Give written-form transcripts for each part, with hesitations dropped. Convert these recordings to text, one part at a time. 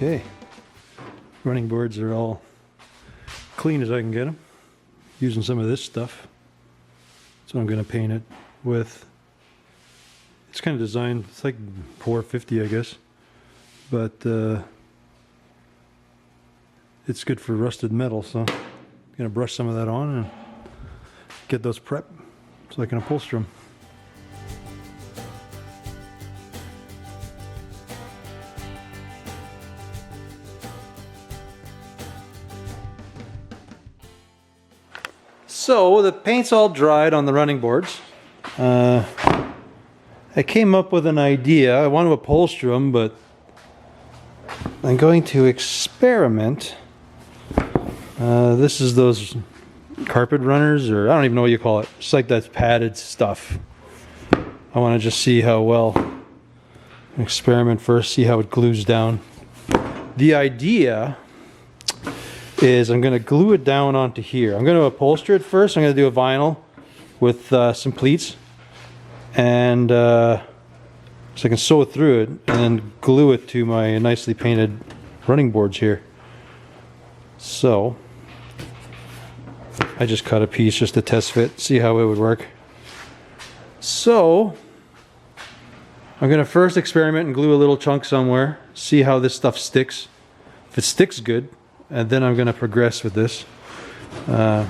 Okay, running boards are all clean as I can get them, using some of this stuff. So I'm going to paint it with, it's kind of designed, it's like 450 I guess, but it's good for rusted metal, so I'm going to brush some of that on and get those prepped so I can upholster them. So the paint's all dried on the running boards. I came up with an idea. I want to upholster them, but I'm going to experiment. This is those carpet runners, or I don't even know what you call it. It's like that padded stuff. I want to just see how well. Experiment first, see how it glues down. The idea is I'm going to glue it down onto here. I'm going to upholster it first. I'm going to do a vinyl with some pleats, and so I can sew it through it and then glue it to my nicely painted running boards here. So I just cut a piece just to test fit, see how it would work. So I'm going to first experiment and glue a little chunk somewhere, see how this stuff sticks. If it sticks good, and then I'm going to progress with this. But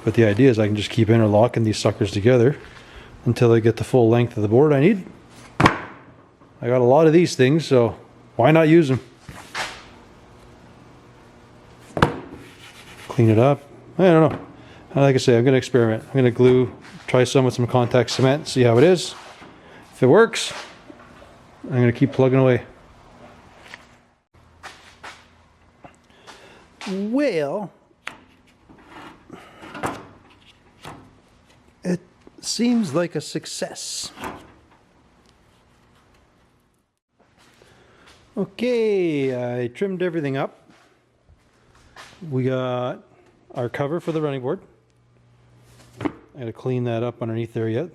the idea is I can just keep interlocking these suckers together until I get the full length of the board I need. I got a lot of these things, so why not use them? Clean it up. I don't know. Like I say, I'm going to experiment. I'm going to glue, try some with some contact cement, see how it is. If it works, I'm going to keep plugging away. Well, it seems like a success. Okay, I trimmed everything up. We got our cover for the running board. I gotta clean that up underneath there yet.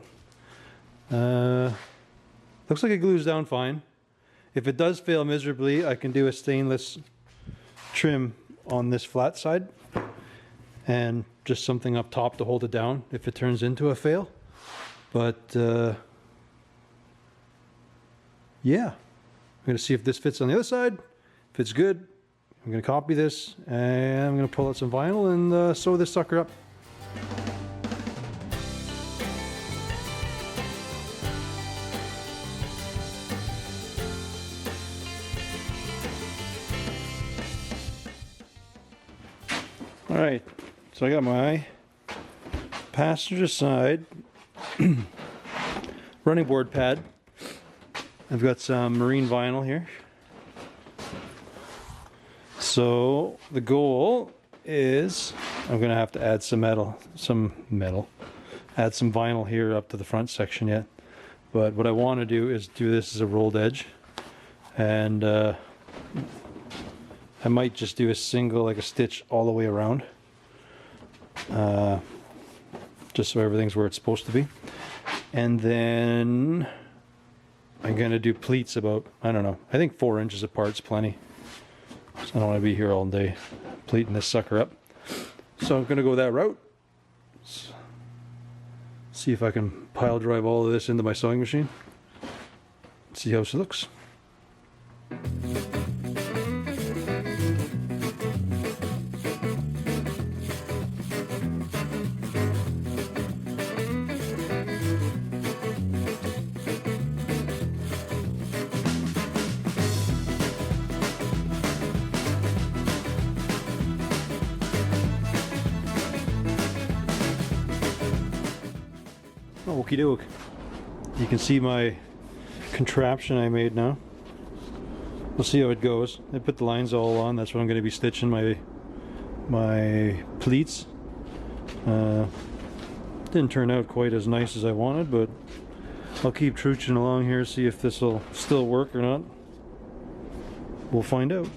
Looks like it glues down fine. If it does fail miserably, I can do a stainless trim on this flat side and just something up top to hold it down if it turns into a fail. But yeah, I'm going to see if this fits on the other side. If it's good, I'm going to copy this and I'm going to pull out some vinyl and sew this sucker up. Alright, so I got my passenger side running board pad. I've got some marine vinyl here. So the goal is I'm going to have to add some metal, add some vinyl here up to the front section yet. But what I want to do is do this as a rolled edge, and I might just do a single, like a stitch all the way around, just so everything's where it's supposed to be. And then I'm going to do pleats about, I don't know, I think 4 inches apart is plenty. So I don't want to be here all day pleating this sucker up. So I'm going to go that route. See if I can pile drive all of this into my sewing machine. See how it looks. Okie doke. You can see my contraption I made now. We'll see how it goes. I put the lines all on. That's what I'm going to be stitching my pleats. Didn't turn out quite as nice as I wanted, but I'll keep trudging along here, see if this will still work or not. We'll find out.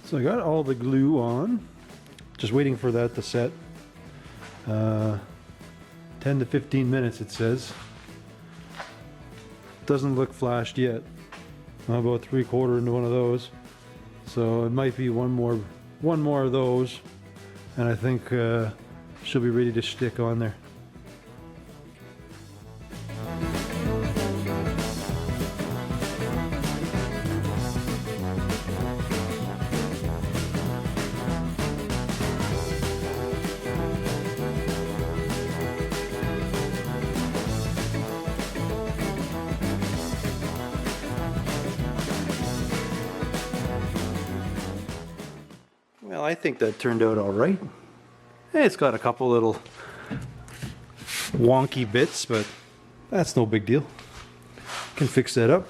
So I got all the glue on, just waiting for that to set. 10 to 15 minutes it says. Doesn't look flashed yet. I'm about 3/4 into one of those. So it might be one more of those, and I think she'll be ready to stick on there. Well, I think that turned out all right. It's got a couple little wonky bits, but that's no big deal. Can fix that up.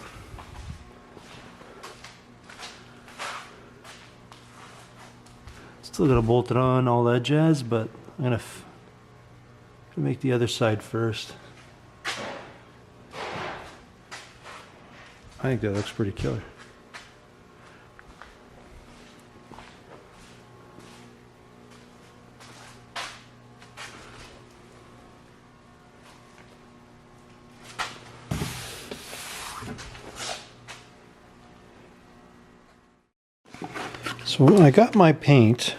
Still gotta bolt it on, all that jazz, but I'm gonna make the other side first. I think that looks pretty killer. So when I got my paint,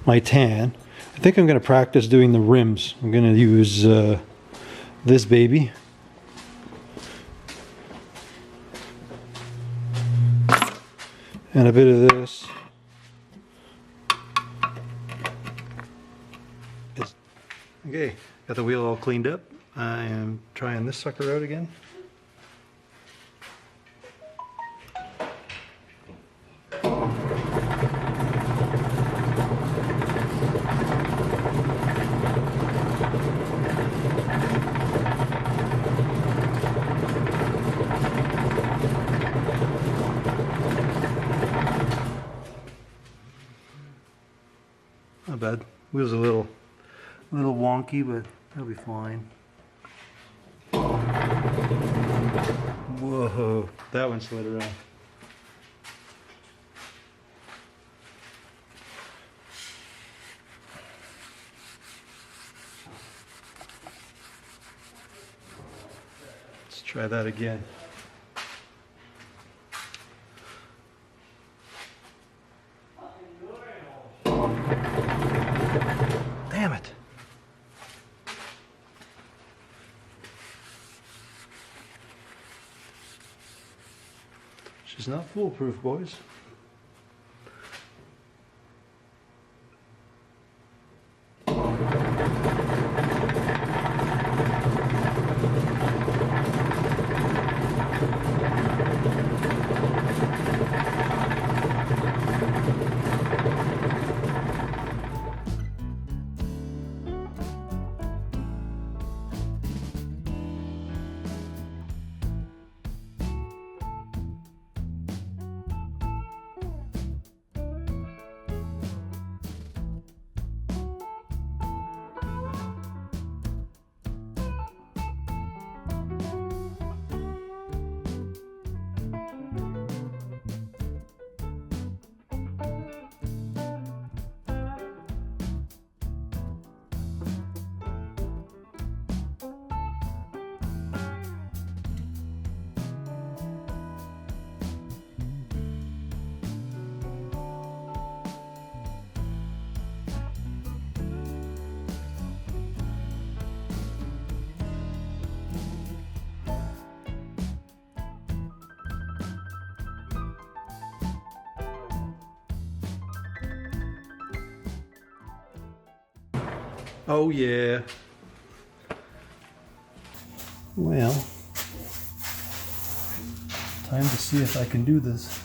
my tan, I think I'm going to practice doing the rims. I'm going to use this baby. And a bit of this. Okay, got the wheel all cleaned up. I am trying this sucker out again. Not bad. Wheel's a little wonky, but that'll be fine. Whoa, that one slid around. Let's try that again. Damn it. She's not foolproof, boys. Oh yeah. Well, time to see if I can do this.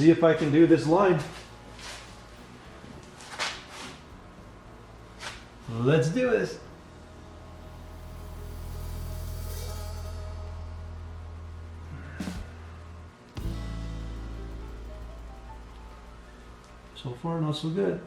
see if I can do this line. Let's do this. So far, not so good.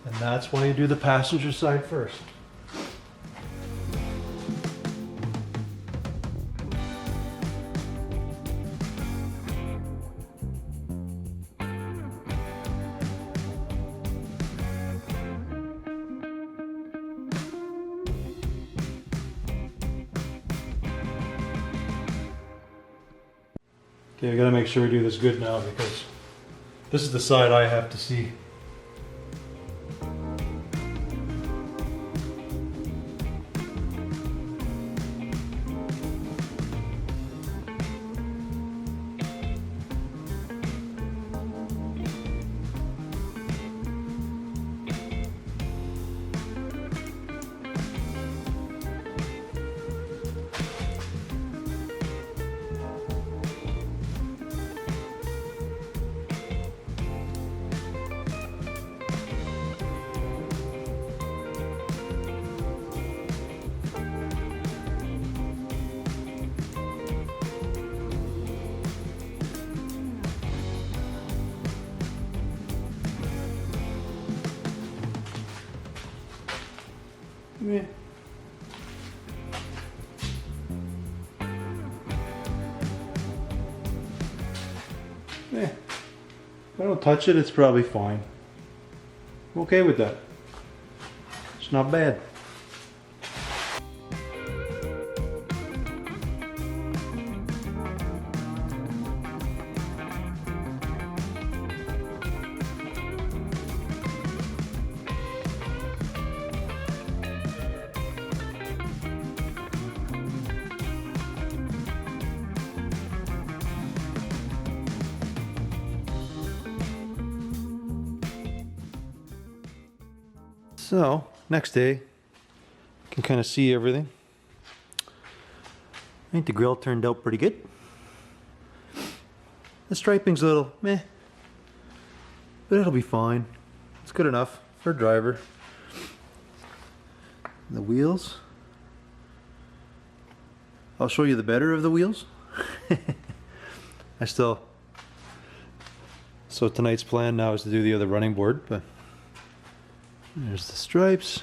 And that's why you do the passenger side first. Okay, I gotta make sure we do this good now because this is the side I have to see. Yeah. If I don't touch it, it's probably fine. I'm okay with that. It's not bad. So, next day, you can kind of see everything. I think the grill turned out pretty good. The striping's a little meh, but it'll be fine. It's good enough for a driver. The wheels. I'll show you the better of the wheels. So tonight's plan now is to do the other running board, but there's the stripes.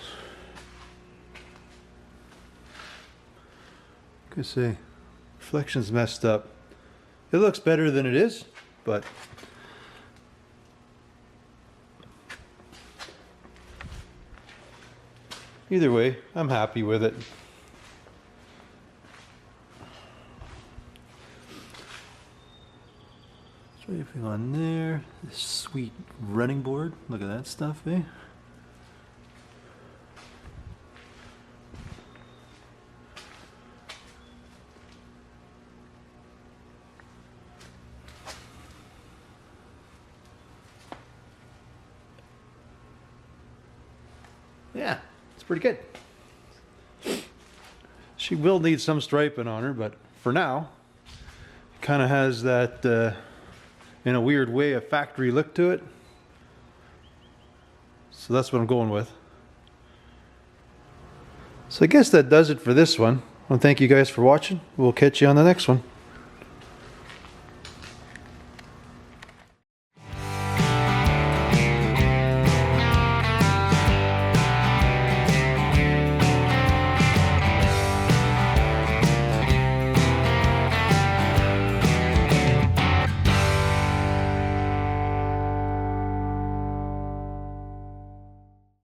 Could say reflection's messed up. It looks better than it is, but either way, I'm happy with it. Striping on there. This sweet running board. Look at that stuff, eh? Yeah, it's pretty good. She will need some striping on her, but for now, it kind of has that, in a weird way, a factory look to it. So that's what I'm going with. So I guess that does it for this one. I want to thank you guys for watching. We'll catch you on the next one.